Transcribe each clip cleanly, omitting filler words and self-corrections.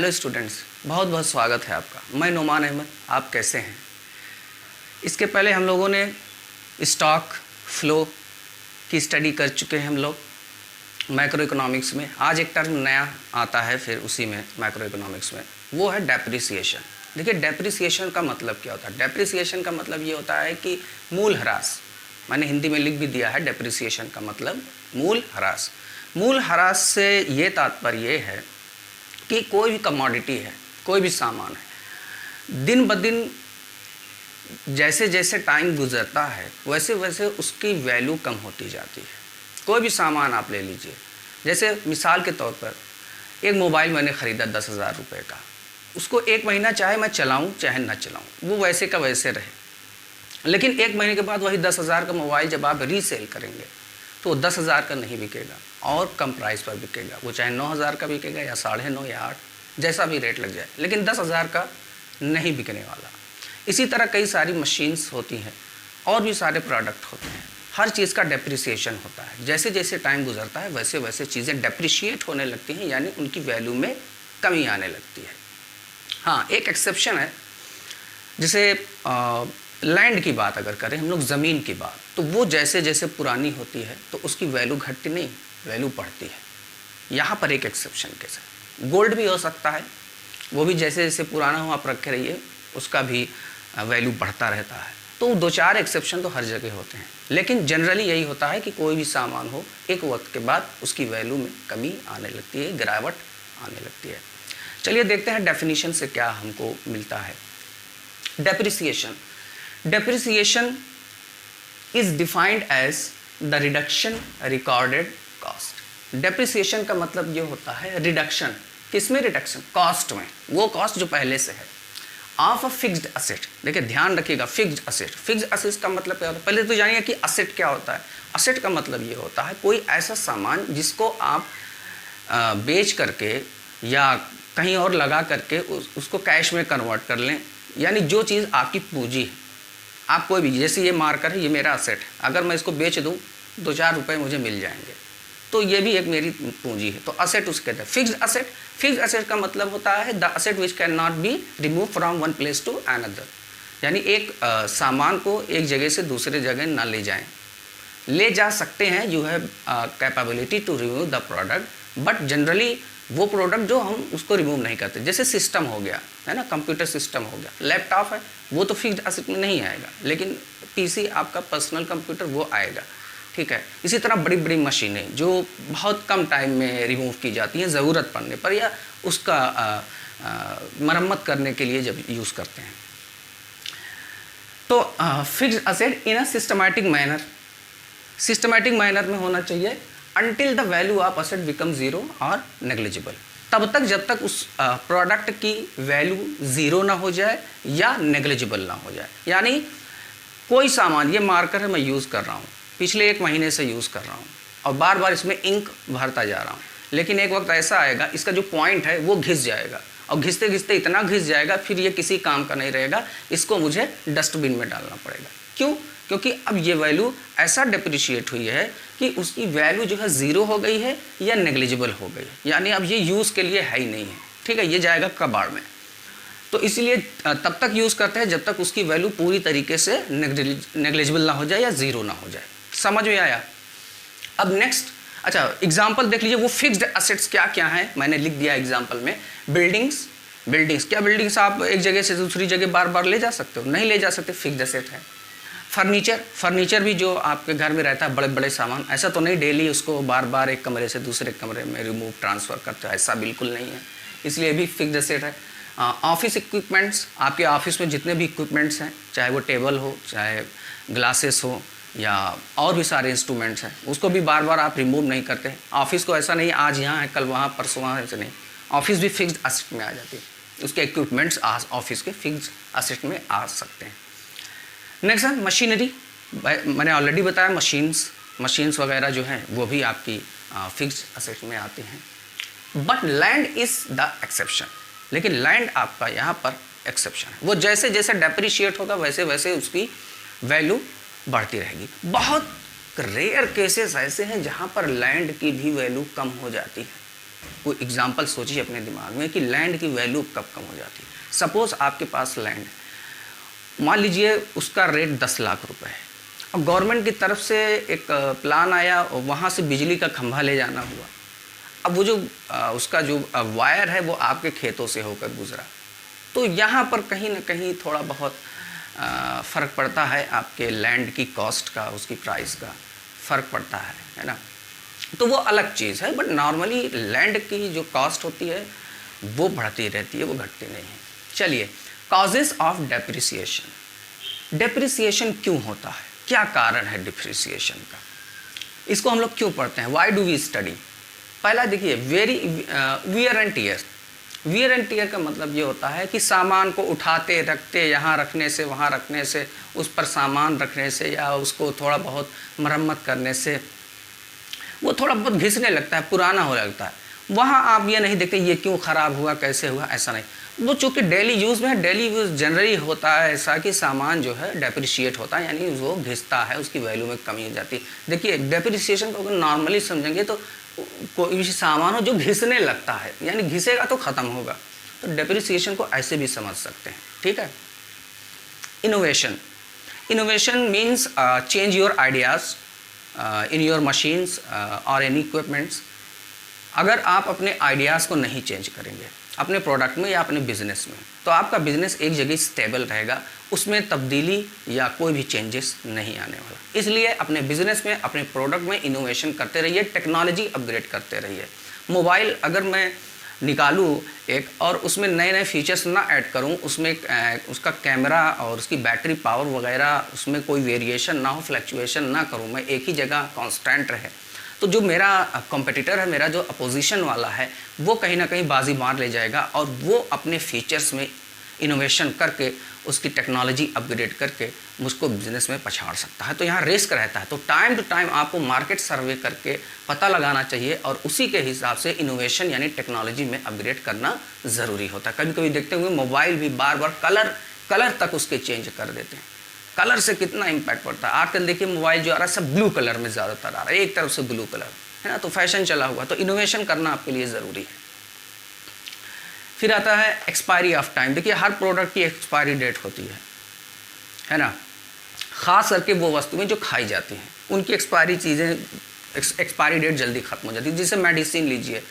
Hello students, बहुत बहुत स्वागत है आपका। मैं नोमान अहमद, आप कैसे हैं? इसके पहले हम लोगों ने स्टॉक फ्लो की स्टडी कर चुके हैं हम लोग मैक्रो इकोनॉमिक्स में। आज एक टर्म नया आता है फिर उसी में मैक्रो इकोनॉमिक्स में, वो है डेप्रिसिएशन। देखिए डेप्रिसिएशन का मतलब क्या होता है। डेप्रिसिएशन का मतलब ये होता है कि मूल ह्रास। मैंने हिंदी में लिख भी दिया है, डेप्रिसिएशन का मतलब मूल ह्रास। मूल ह्रास से ये तात्पर्य है कि कोई भी कमोडिटी है, कोई भी सामान है, दिन ब दिन जैसे जैसे टाइम गुजरता है वैसे वैसे उसकी वैल्यू कम होती जाती है। कोई भी सामान आप ले लीजिए, जैसे मिसाल के तौर पर एक मोबाइल मैंने ख़रीदा 10,000 रुपये का। उसको एक महीना चाहे मैं चलाऊं चाहे ना चलाऊं, वो वैसे का वैसे रहे। लेकिन एक महीने के बाद वही 10,000 का मोबाइल जब आप रीसेल करेंगे तो 10,000 का नहीं बिकेगा और कम प्राइस पर बिकेगा। वो चाहे 9,000 का बिकेगा या 9.5 या 8, जैसा भी रेट लग जाए, लेकिन 10,000 का नहीं बिकने वाला। इसी तरह कई सारी मशीन्स होती हैं और भी सारे प्रोडक्ट होते हैं। हर चीज़ का डेप्रिसिएशन होता है। जैसे जैसे टाइम गुजरता है वैसे वैसे चीज़ें डेप्रिशिएट होने लगती हैं, यानी उनकी वैल्यू में कमी आने लगती है। हाँ, एक एक्सेप्शन है। जैसे लैंड की बात अगर करें हम लोग, ज़मीन की बात, तो वो जैसे जैसे पुरानी होती है तो उसकी वैल्यू घटती नहीं, वैल्यू बढ़ती है। यहाँ पर एक एक्सेप्शन के साथ गोल्ड भी हो सकता है, वो भी जैसे जैसे पुराना हो आप रखे रहिए उसका भी वैल्यू बढ़ता रहता है। तो 2-4 एक्सेप्शन तो हर जगह होते हैं, लेकिन जनरली यही होता है कि कोई भी सामान हो एक वक्त के बाद उसकी वैल्यू में कमी आने लगती है, गिरावट आने लगती है। चलिए देखते हैं डेफिनेशन से क्या हमको मिलता है। Depreciation Depreciation is defined as the reduction recorded cost. Depreciation का मतलब ये होता है रिडक्शन। किसमें रिडक्शन? कॉस्ट में। वो कॉस्ट जो पहले से है ऑफ अ फिक्स्ड असेट। देखिए ध्यान रखिएगा, फिक्स्ड असेट। फिक्स्ड असेट का मतलब क्या होता है? पहले तो जानिए कि असेट क्या होता है। असेट का मतलब ये होता है कोई ऐसा सामान जिसको आप बेच करके या कहीं और लगा करके उसको कैश में कन्वर्ट कर लें, यानी जो चीज़ आपकी पूंजी है। आप कोई भी, जैसे ये मार्कर है, ये मेरा असेट है, अगर मैं इसको बेच दूं 2-4 रुपये मुझे मिल जाएंगे, तो ये भी एक मेरी पूंजी है। तो असेट उसके कहते हैं फिक्स्ड असेट। फिक्स्ड असेट का मतलब होता है the asset which can not be remove from one place to another, यानी एक सामान को एक जगह से दूसरे जगह ना ले जाएं। ले जा सकते हैं, you have capability to remove the product, but generally वो प्रोडक्ट जो हम उसको रिमूव नहीं करते। जैसे सिस्टम हो गया है ना, कंप्यूटर सिस्टम हो गया, लैपटॉप है, वो तो फिक्स्ड असेट में नहीं आएगा, लेकिन पीसी आपका पर्सनल कंप्यूटर वो आएगा। ठीक है। इसी तरह बड़ी बड़ी मशीनें जो बहुत कम टाइम में रिमूव की जाती हैं ज़रूरत पड़ने पर, या उसका मरम्मत करने के लिए जब यूज़ करते हैं। तो fixed asset in a systematic manner, systematic manner में होना चाहिए until the value of asset become zero or negligible। तब तक जब तक उस प्रोडक्ट की वैल्यू ज़ीरो ना हो जाए या नेग्लिजिबल ना हो जाए। यानी कोई सामान, ये मार्कर है मैं यूज़ कर रहा हूँ, पिछले 1 महीने से यूज़ कर रहा हूँ और बार बार इसमें इंक भरता जा रहा हूँ, लेकिन एक वक्त ऐसा आएगा इसका जो पॉइंट है वो घिस जाएगा, और घिसते घिसते इतना घिस जाएगा फिर ये किसी काम का नहीं रहेगा, इसको मुझे डस्टबिन में डालना पड़ेगा। क्यों? क्योंकि अब ये वैल्यू ऐसा डिप्रिशिएट हुई है कि उसकी वैल्यू जो है ज़ीरो हो गई है या नेग्लिजिबल हो गई है, यानी अब ये यूज़ के लिए है ही नहीं है। ठीक है, ये जाएगा कबाड़ में। तो इसीलिए तब तक यूज़ करते हैं जब तक उसकी वैल्यू पूरी तरीके से नेग्लिजिबल ना हो जाए या ज़ीरो ना हो जाए। समझ में आया? अब नेक्स्ट, अच्छा एग्जाम्पल देख लीजिए। वो फिक्स्ड असेट्स क्या क्या हैं मैंने लिख दिया एग्जाम्पल में। बिल्डिंग्स, क्या बिल्डिंग्स आप एक जगह से दूसरी जगह बार बार ले जा सकते हो? नहीं ले जा सकते, फिक्स्ड असेट है। फर्नीचर भी जो आपके घर में रहता है, बड़े बड़े सामान, ऐसा तो नहीं डेली उसको बार बार एक कमरे से दूसरे कमरे में रिमूव ट्रांसफ़र करते हो, ऐसा बिल्कुल नहीं है, इसलिए भी फिक्स्ड असेट है। ऑफिस इक्विपमेंट्स, आपके ऑफिस में जितने भी इक्विपमेंट्स हैं, चाहे वो टेबल हो, चाहे ग्लासेस हो, या और भी सारे इंस्ट्रूमेंट्स हैं, उसको भी बार बार आप रिमूव नहीं करते। ऑफिस को ऐसा नहीं आज यहाँ है कल वहाँ परसों वहाँ, ऐसे नहीं। ऑफिस भी फिक्स्ड असेट में आ जाती है, उसके इक्विपमेंट्स ऑफिस के फिक्स्ड असेट में आ सकते हैं। नेक्स्ट है मशीनरी। मैंने ऑलरेडी बताया मशीन्स वगैरह जो हैं वो भी आपकी फिक्स्ड असेट में आती हैं। But land is the exception, लेकिन लैंड आपका यहाँ पर एक्सेप्शन है। वो जैसे जैसे डेप्रिशिएट होगा वैसे वैसे उसकी वैल्यू बढ़ती रहेगी। बहुत रेयर केसेस ऐसे हैं जहाँ पर लैंड की भी वैल्यू कम हो जाती है। कोई एग्जांपल सोचिए अपने दिमाग में कि लैंड की वैल्यू कब कम हो जाती है। सपोज़ आपके पास लैंड है, मान लीजिए उसका रेट 10 लाख रुपए है, और गवर्नमेंट की तरफ से एक प्लान आया, वहाँ से बिजली का खंभा ले जाना हुआ। अब वो जो उसका जो वायर है वो आपके खेतों से होकर गुजरा, तो यहाँ पर कहीं ना कहीं थोड़ा बहुत फ़र्क पड़ता है, आपके लैंड की कॉस्ट का, उसकी प्राइस का फ़र्क पड़ता है ना। तो वो अलग चीज़ है, बट नॉर्मली लैंड की जो कॉस्ट होती है वो बढ़ती रहती है, वो घटती नहीं है। चलिए, कॉजेज़ ऑफ डेप्रिसिएशन। डेप्रिसिएशन क्यों होता है, क्या कारण है डिप्रिसिएशन का, इसको हम लोग क्यों पढ़ते हैं, वाई डू वी स्टडी। पहला देखिए, wear and tear. Wear and tear का मतलब ये होता है कि सामान को उठाते रखते, यहाँ रखने से वहाँ रखने से, उस पर सामान रखने से या उसको थोड़ा बहुत मरम्मत करने से वो थोड़ा बहुत घिसने लगता है, पुराना हो लगता है। वहाँ आप ये नहीं देखते ये क्यों ख़राब हुआ, कैसे हुआ, ऐसा नहीं। वो चूँकि डेली यूज़ में है, डेली यूज़ जनरली होता है ऐसा कि सामान जो है डेप्रिशिएट होता है, यानी वो घिसता है, उसकी वैल्यू में कमी हो जाती है। देखिए, डेप्रिसिएशन को अगर नॉर्मली समझेंगे तो कोई भी सामान हो जो घिसने लगता है, यानी घिसेगा तो ख़त्म होगा, तो डेप्रिसिएशन को ऐसे भी समझ सकते हैं, ठीक है। Innovation. Innovation means change your ideas in your machines और एनी इक्विपमेंट्स। अगर आप अपने आइडियाज़ को नहीं चेंज करेंगे अपने प्रोडक्ट में या अपने बिजनेस में, तो आपका बिजनेस एक जगह स्टेबल रहेगा, उसमें तब्दीली या कोई भी चेंजेस नहीं आने वाला। इसलिए अपने बिजनेस में, अपने प्रोडक्ट में इनोवेशन करते रहिए, टेक्नोलॉजी अपग्रेड करते रहिए। मोबाइल अगर मैं निकालूँ एक और उसमें नए नए फीचर्स ना ऐड करूँ, उसमें उसका कैमरा और उसकी बैटरी पावर वगैरह उसमें कोई वेरिएशन ना हो, फ्लक्चुएशन ना करूँ, मैं एक ही जगह कांस्टेंट रहे, तो जो मेरा कंपटीटर है, मेरा जो अपोजिशन वाला है, वो कहीं ना कहीं बाजी मार ले जाएगा और वो अपने फीचर्स में इनोवेशन करके, उसकी टेक्नोलॉजी अपग्रेड करके मुझको बिजनेस में पछाड़ सकता है। तो यहाँ रिस्क रहता है, तो टाइम टू टाइम आपको मार्केट सर्वे करके पता लगाना चाहिए और उसी के हिसाब से इनोवेशन यानी टेक्नोलॉजी में अपग्रेड करना ज़रूरी होता है। कभी कभी देखते हुए मोबाइल भी बार बार कलर तक उसके चेंज कर देते हैं। कलर से कितना इम्पैक्ट पड़ता है। आजकल देखिए मोबाइल जो आ रहा है सब ब्लू कलर में ज़्यादातर आ रहा है, एक तरफ से ब्लू कलर है ना, तो फैशन चला हुआ, तो इनोवेशन करना आपके लिए ज़रूरी है। फिर आता है एक्सपायरी ऑफ टाइम। देखिए, हर प्रोडक्ट की एक्सपायरी डेट होती है ना, ख़ास करके वो वस्तुएं जो खाई जाती हैं उनकी एक्सपायरी चीज़ें, एक्सपायरी डेट जल्दी ख़त्म हो जाती है। जैसे मेडिसिन लीजिए,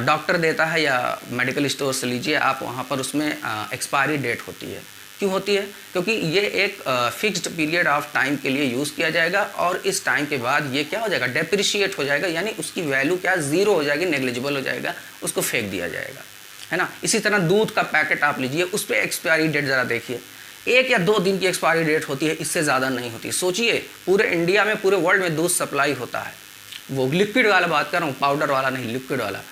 डॉक्टर देता है या मेडिकल स्टोर से लीजिए आप, वहाँ पर उसमें एक्सपायरी डेट होती है। क्यों होती है? क्योंकि ये एक फिक्स्ड पीरियड ऑफ टाइम के लिए यूज़ किया जाएगा और इस टाइम के बाद ये क्या हो जाएगा, डेप्रिशिएट हो जाएगा, यानी उसकी वैल्यू क्या, ज़ीरो हो जाएगी, नेग्लिजिबल हो जाएगा, उसको फेंक दिया जाएगा, है ना। इसी तरह दूध का पैकेट आप लीजिए, उस पर एक्सपायरी डेट ज़रा देखिए, 1 या 2 दिन की एक्सपायरी डेट होती है, इससे ज़्यादा नहीं होती। सोचिए, पूरे इंडिया में, पूरे वर्ल्ड में दूध सप्लाई होता है, वो लिक्विड वाला बात कर रहा हूँ, पाउडर वाला नहीं, लिक्विड वाला,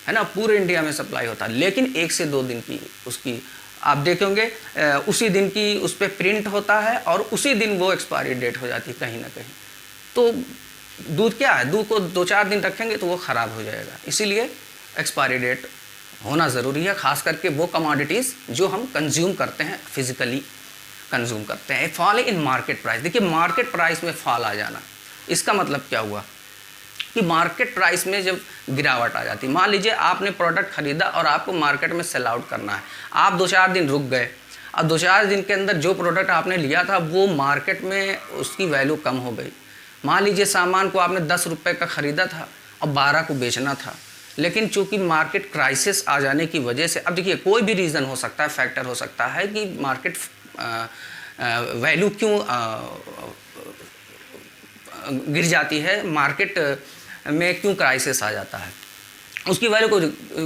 है ना, पूरे इंडिया में सप्लाई होता है, लेकिन 1 से 2 दिन की उसकी आप देखेंगे, उसी दिन की उस पर प्रिंट होता है और उसी दिन वो एक्सपायरी डेट हो जाती है कहीं ना कहीं। तो दूध क्या है, दूध को 2-4 दिन रखेंगे तो वो ख़राब हो जाएगा, इसीलिए एक्सपायरी डेट होना ज़रूरी है, ख़ास करके वो कमोडिटीज़ जो हम कंज्यूम करते हैं, फिज़िकली कंज्यूम करते हैं। Fall in market price. देखिए, मार्केट प्राइस में फॉल आ जाना, इसका मतलब क्या हुआ कि मार्केट प्राइस में जब गिरावट आ जाती है, मान लीजिए आपने प्रोडक्ट ख़रीदा और आपको मार्केट में सेल आउट करना है, आप 2-4 दिन रुक गए, अब 2-4 दिन के अंदर जो प्रोडक्ट आपने लिया था वो मार्केट में उसकी वैल्यू कम हो गई। मान लीजिए सामान को आपने 10 रुपये का ख़रीदा था और 12 को बेचना था, लेकिन चूंकि मार्केट क्राइसिस आ जाने की वजह से, अब देखिए कोई भी रीज़न हो सकता है, फैक्टर हो सकता है कि मार्केट वैल्यू क्यों गिर जाती है, मार्केट में क्यों क्राइसिस आ जाता है, उसकी वजह को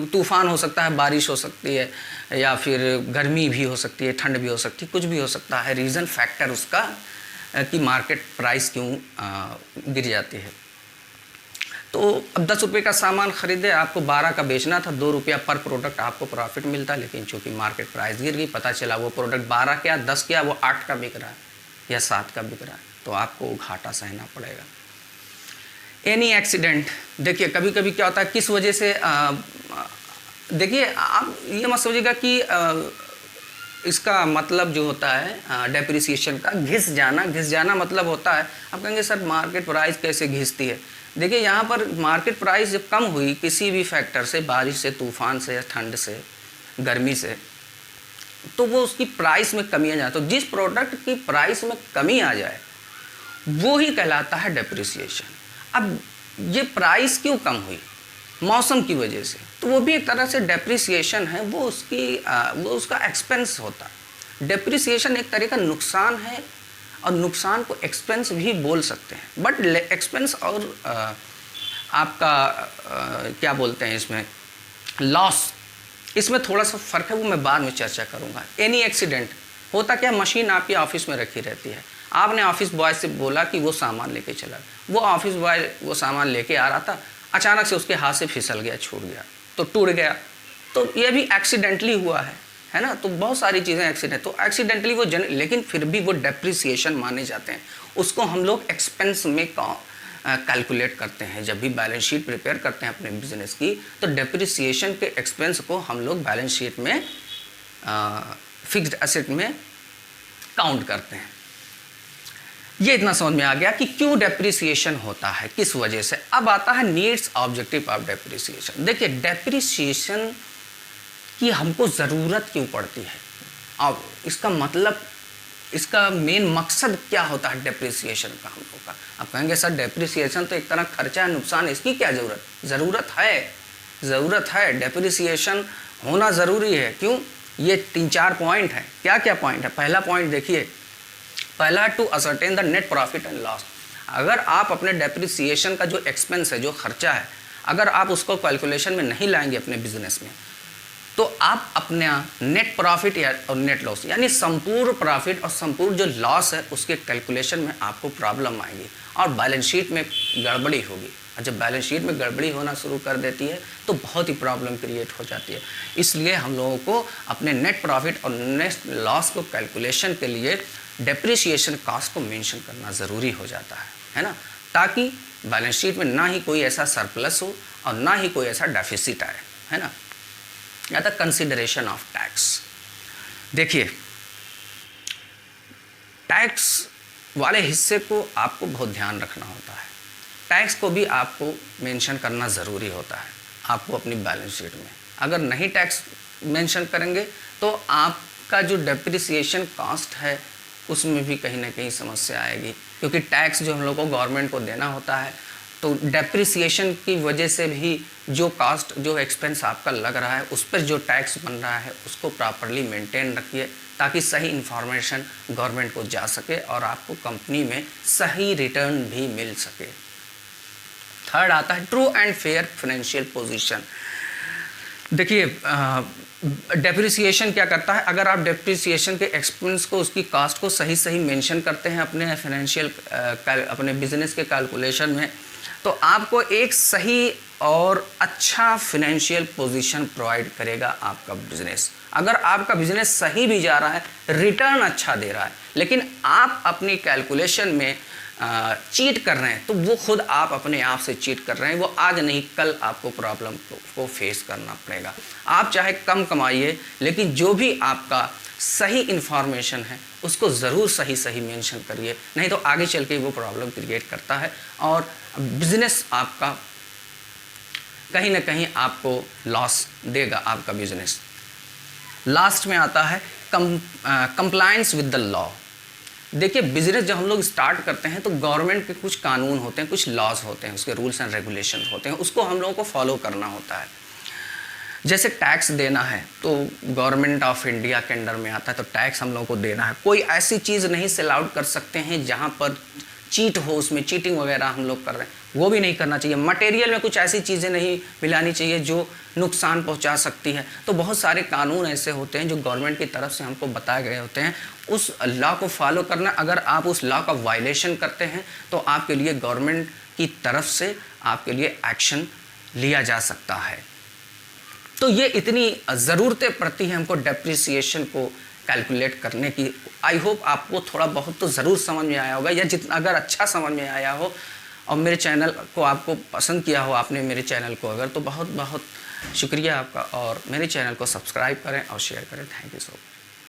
तूफ़ान हो सकता है, बारिश हो सकती है, या फिर गर्मी भी हो सकती है, ठंड भी हो सकती है, कुछ भी हो सकता है, रीज़न फैक्टर उसका कि मार्केट प्राइस क्यों गिर जाती है। तो अब 10 रुपये का सामान ख़रीदे, आपको 12 का बेचना था, 2 रुपया पर प्रोडक्ट आपको प्रॉफिट मिलता, लेकिन चूँकि मार्केट प्राइस गिर गई, पता चला वो प्रोडक्ट 12 क्या 10 क्या, वो 8 का बिक रहा है या 7 का बिक रहा है, तो आपको घाटा सहना पड़ेगा। Any accident. देखिए, कभी कभी क्या होता है, किस वजह से देखिए, आप ये मत सोचिएगा कि इसका मतलब जो होता है डेप्रिसिएशन का घिस जाना मतलब होता है, आप कहेंगे सर मार्केट प्राइस कैसे घिसती है। देखिए यहाँ पर मार्केट प्राइस जब कम हुई किसी भी फैक्टर से, बारिश से, तूफान से, ठंड से, गर्मी से, तो वो उसकी प्राइस में कमी आ जाए। तो जिस प्रोडक्ट की प्राइस में कमी आ जाए वो ही कहलाता है डेप्रिसिएशन। अब ये प्राइस क्यों कम हुई? मौसम की वजह से, तो वो भी एक तरह से डेप्रिसिएशन है, वो उसका एक्सपेंस होता है। डेप्रिसिएशन एक तरह का नुकसान है और नुकसान को एक्सपेंस भी बोल सकते हैं, बट एक्सपेंस और आपका क्या बोलते हैं इसमें, लॉस, इसमें थोड़ा सा फ़र्क है, वो मैं बाद में चर्चा करूँगा। एनी एक्सीडेंट होता क्या, मशीन आपके ऑफिस में रखी रहती है, आपने ऑफिस बॉय से बोला कि वो सामान लेके चला, वो ऑफिस बॉय वो सामान लेके आ रहा था, अचानक से उसके हाथ से फिसल गया, छूट गया, तो टूट गया, तो ये भी एक्सीडेंटली हुआ है ना। तो बहुत सारी चीज़ें एक्सीडेंट, तो एक्सीडेंटली वो लेकिन फिर भी वो डेप्रिसिएशन माने जाते हैं। उसको हम लोग एक्सपेंस में कैलकुलेट करते हैं। जब भी बैलेंस शीट प्रिपेयर करते हैं अपने बिजनेस की, तो डेप्रिसिएशन के एक्सपेंस को हम लोग बैलेंस शीट में फिक्स्ड एसेट में काउंट करते हैं। ये इतना समझ में आ गया कि क्यों डेप्रिसिएशन होता है, किस वजह से। अब आता है नीड्स ऑब्जेक्टिव ऑफ डेप्रिसिएशन। देखिए डेप्रिसिएशन की हमको ज़रूरत क्यों पड़ती है, अब इसका मतलब, इसका मेन मकसद क्या होता है डेप्रिसिएशन का हम लोग का। आप कहेंगे सर डेप्रिसिएशन तो एक तरह खर्चा है, नुकसान है, इसकी क्या ज़रूरत? ज़रूरत है, डेप्रिसिएशन होना ज़रूरी है। क्यों? ये 3-4 पॉइंट हैं। क्या क्या पॉइंट है? पहला पॉइंट देखिए, पहला, to ascertain the net profit and loss. अगर आप अपने डेप्रिसिएशन का जो एक्सपेंस है, जो खर्चा है, अगर आप उसको कैलकुलेशन में नहीं लाएंगे अपने बिजनेस में, तो आप अपना नेट प्रॉफिट और नेट लॉस, यानी संपूर्ण प्रॉफिट और संपूर्ण जो लॉस है, उसके कैलकुलेशन में आपको प्रॉब्लम आएगी और बैलेंस शीट में गड़बड़ी होगी। और जब बैलेंस शीट में गड़बड़ी होना शुरू कर देती है तो बहुत ही प्रॉब्लम क्रिएट हो जाती है। इसलिए हम लोगों को अपने नेट प्रॉफिट और नेट लॉस को कैलकुलेशन के लिए डेप्रिसिएशन कॉस्ट को मेंशन करना ज़रूरी हो जाता है ना, ताकि बैलेंस शीट में ना ही कोई ऐसा सरप्लस हो और ना ही कोई ऐसा डेफिसिट आए, है ना। या द कंसिडरेशन ऑफ टैक्स। देखिए टैक्स वाले हिस्से को आपको बहुत ध्यान रखना होता है। टैक्स को भी आपको मेंशन करना ज़रूरी होता है आपको अपनी बैलेंस शीट में। अगर नहीं टैक्स मेंशन करेंगे तो आपका जो डेप्रिसिएशन कॉस्ट है उसमें भी कहीं ना कहीं समस्या आएगी, क्योंकि टैक्स जो हम लोग को गवर्नमेंट को देना होता है, तो डेप्रिसिएशन की वजह से भी जो कॉस्ट, जो एक्सपेंस आपका लग रहा है, उस पर जो टैक्स बन रहा है उसको प्रॉपरली मेंटेन रखिए, ताकि सही इन्फॉर्मेशन गवर्नमेंट को जा सके और आपको कंपनी में सही रिटर्न भी मिल सके। थर्ड आता है true and fair financial position. देखिए डेप्रिसिएशन क्या करता है, अगर आप डेप्रिसिएशन के एक्सपेंस को, उसकी कॉस्ट को सही मेंशन करते हैं अपने फाइनेंशियल अपने बिजनेस के कैलकुलेशन में, तो आपको एक सही और अच्छा फाइनेंशियल पोजीशन प्रोवाइड करेगा आपका बिजनेस। अगर आपका बिजनेस सही भी जा रहा है, रिटर्न अच्छा दे रहा है, लेकिन आप अपनी कैलकुलेशन में चीट कर रहे हैं, तो वो खुद आप अपने आप से चीट कर रहे हैं। वो आज नहीं कल आपको प्रॉब्लम को फेस करना पड़ेगा। आप चाहे कम कमाइए, लेकिन जो भी आपका सही इन्फॉर्मेशन है उसको ज़रूर सही मेंशन करिए, नहीं तो आगे चल के वो प्रॉब्लम क्रिएट करता है और बिजनेस आपका कहीं ना कहीं आपको लॉस देगा, आपका बिजनेस। लास्ट में आता है कंप्लायंस विद द लॉ। देखिए बिजनेस जब हम लोग स्टार्ट करते हैं तो गवर्नमेंट के कुछ कानून होते हैं, कुछ लॉज होते हैं, उसके रूल्स एंड रेगुलेशन होते हैं, उसको हम लोगों को फॉलो करना होता है। जैसे टैक्स देना है तो गवर्नमेंट ऑफ इंडिया के अंडर में आता है, तो टैक्स हम लोगों को देना है। कोई ऐसी चीज़ नहीं सेल आउट कर सकते हैं जहाँ पर चीट हो, उसमें चीटिंग वगैरह हम लोग कर रहे हैं, वो भी नहीं करना चाहिए। मटेरियल में कुछ ऐसी चीज़ें नहीं मिलानी चाहिए जो नुकसान पहुंचा सकती है। तो बहुत सारे कानून ऐसे होते हैं जो गवर्नमेंट की तरफ से हमको बताए गए होते हैं, उस लॉ को फॉलो करना। अगर आप उस लॉ का वायलेशन करते हैं तो आपके लिए गवर्नमेंट की तरफ से आपके लिए एक्शन लिया जा सकता है। तो ये इतनी ज़रूरतें पड़ती हैं हमको डेप्रिसिएशन को कैलकुलेट करने की। आई होप आपको थोड़ा बहुत तो ज़रूर समझ में आया होगा, या जितना अगर अच्छा समझ में आया हो और मेरे चैनल को आपको पसंद किया हो आपने मेरे चैनल को अगर, तो बहुत बहुत शुक्रिया आपका। और मेरे चैनल को सब्सक्राइब करें और शेयर करें। Thank you so much.